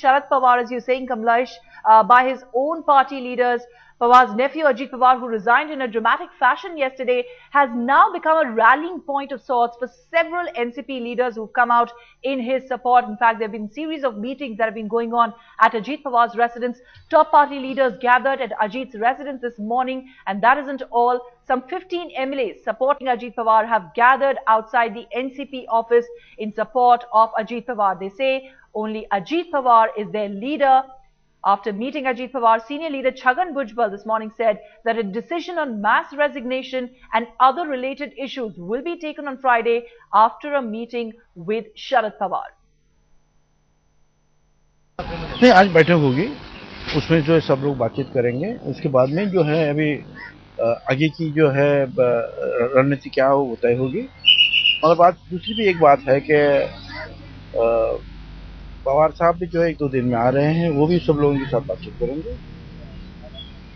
Sharad Pawar, as you're saying, Kamlesh, by his own party leaders. Pawar's nephew Ajit Pawar, who resigned in a dramatic fashion yesterday, has now become a rallying point of sorts for several NCP leaders who've come out in his support. In fact, there have been a series of meetings that have been going on at Ajit Pawar's residence. Top party leaders gathered at Ajit's residence this morning, and that isn't all. Some 15 MLAs supporting Ajit Pawar have gathered outside the NCP office in support of Ajit Pawar. They say only Ajit Pawar is their leader. After meeting Ajit Pawar, senior leader Chhagan Bhujbal this morning said that a decision on mass resignation and other related issues will be taken on Friday after a meeting with Sharad Pawar. नहीं, आज बैठक होगी, उसमें जो है सब लोग बातचीत करेंगे। उसके बाद में जो है अभी आगे की जो है रणनीति क्या हो वो तय होगी। मगर बात दूसरी भी एक बात है कि पवार साहब भी जो है 1-2 दिन में आ रहे हैं, वो भी सब लोगों के साथ बातचीत करेंगे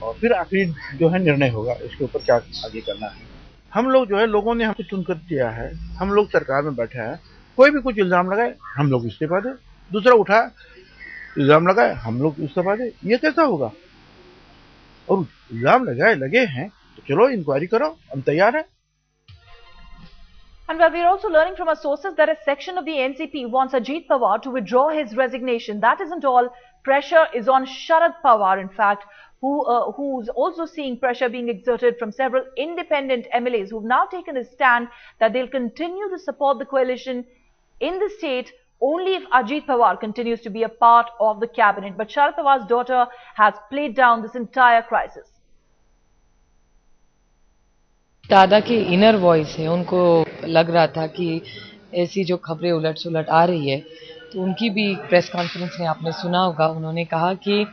और फिर आखिरी जो है निर्णय होगा इसके ऊपर क्या आगे करना है। हम लोग जो है लोगों ने हमको चुनकर दिया है, हम लोग सरकार में बैठे हैं, कोई भी कुछ इल्जाम लगाए हम लोग इस्तीफा दें, दूसरा उठा इल्जाम लगाए हम लोग इस्तीफा दें, ये कैसा होगा? और इल्जाम लगे हैं तो चलो इंक्वायरी करो, हम तैयार हैं। And well, we're also learning from our sources that a section of the NCP wants Ajit Pawar to withdraw his resignation. That isn't all. Pressure is on Sharad Pawar, in fact, who's also seeing pressure being exerted from several independent MLAs who've now taken a stand that they'll continue to support the coalition in the state only if Ajit Pawar continues to be a part of the cabinet. But Sharad Pawar's daughter has played down this entire crisis. दादा की inner voice है, उनको लग रहा था कि ऐसी जो खबरें उलट सुलट आ रही है, तो उनकी भी प्रेस कॉन्फ्रेंस में आपने सुना होगा, उन्होंने कहा कि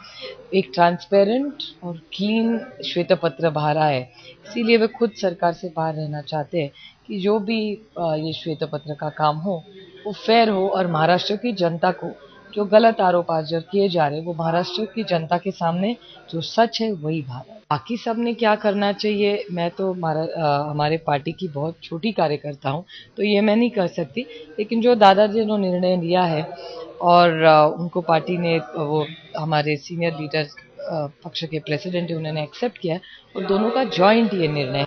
एक ट्रांसपेरेंट और क्लीन श्वेत पत्र बाहर आए, इसीलिए वे खुद सरकार से बाहर रहना चाहते हैं कि जो भी ये श्वेत पत्र का काम हो वो फेयर हो और महाराष्ट्र की जनता को जो गलत आरोप आज किए जा रहे हैं वो महाराष्ट्र की जनता के सामने जो सच है वही बाहर है। बाकी सब ने क्या करना चाहिए, मैं तो हमारे पार्टी की बहुत छोटी कार्यकर्ता हूँ तो ये मैं नहीं कर सकती, लेकिन जो दादाजी ने निर्णय लिया है और उनको पार्टी ने वो हमारे सीनियर लीडर पक्ष के प्रेसिडेंट है उन्होंने एक्सेप्ट किया और दोनों का जॉइंट ये निर्णय।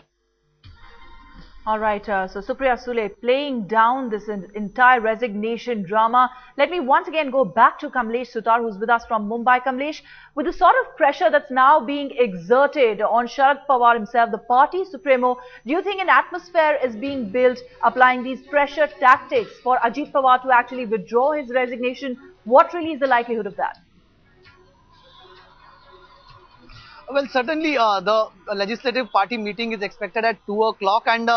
All right, so Supriya Sule playing down this entire resignation drama. Let me once again go back to Kamlesh Sutar, who's with us from Mumbai. Kamlesh, with the sort of pressure that's now being exerted on Sharad Pawar himself, the party supremo, do you think an atmosphere is being built applying these pressure tactics for Ajit Pawar to actually withdraw his resignation? What really is the likelihood of that? Well, certainly the legislative party meeting is expected at 2 o'clock and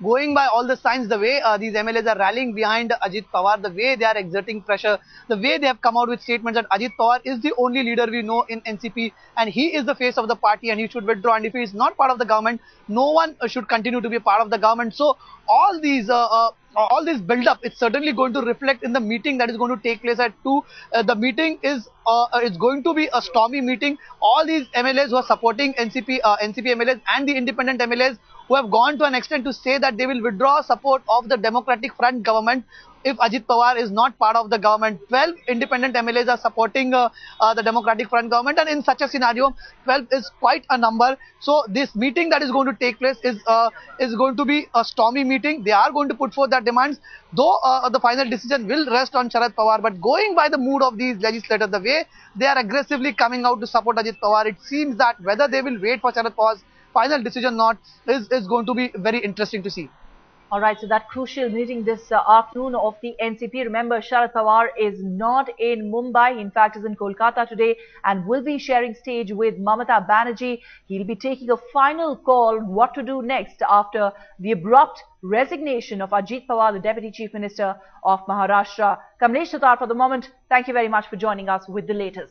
going by all the signs, the way these MLAs are rallying behind Ajit Pawar, the way they are exerting pressure, the way they have come out with statements that Ajit Pawar is the only leader we know in NCP and he is the face of the party and he should withdraw, and if he is not part of the government, no one should continue to be a part of the government. So all this build-up, it's certainly going to reflect in the meeting that is going to take place at 2. The meeting is it's going to be a stormy meeting. All these MLAs who are supporting NCP MLAs and the independent MLAs who have gone to an extent to say that they will withdraw support of the Democratic Front government if Ajit Pawar is not part of the government. 12 independent MLAs are supporting the Democratic Front government, and in such a scenario 12 is quite a number. So this meeting that is going to take place is going to be a stormy meeting. They are going to put forth their demands, though the final decision will rest on Sharad Pawar. But going by the mood of these legislators, the way they are aggressively coming out to support Ajit Pawar, it seems that whether they will wait for Sharad Pawar's final decision or not is going to be very interesting to see. All right, so that crucial meeting this afternoon of the NCP. Remember, Sharad Pawar is not in Mumbai. In fact, is in Kolkata today and will be sharing stage with Mamata Banerjee. He'll be taking a final call what to do next after the abrupt resignation of Ajit Pawar, the Deputy Chief Minister of Maharashtra. Kamlesh Sutar, for the moment, thank you very much for joining us with the latest.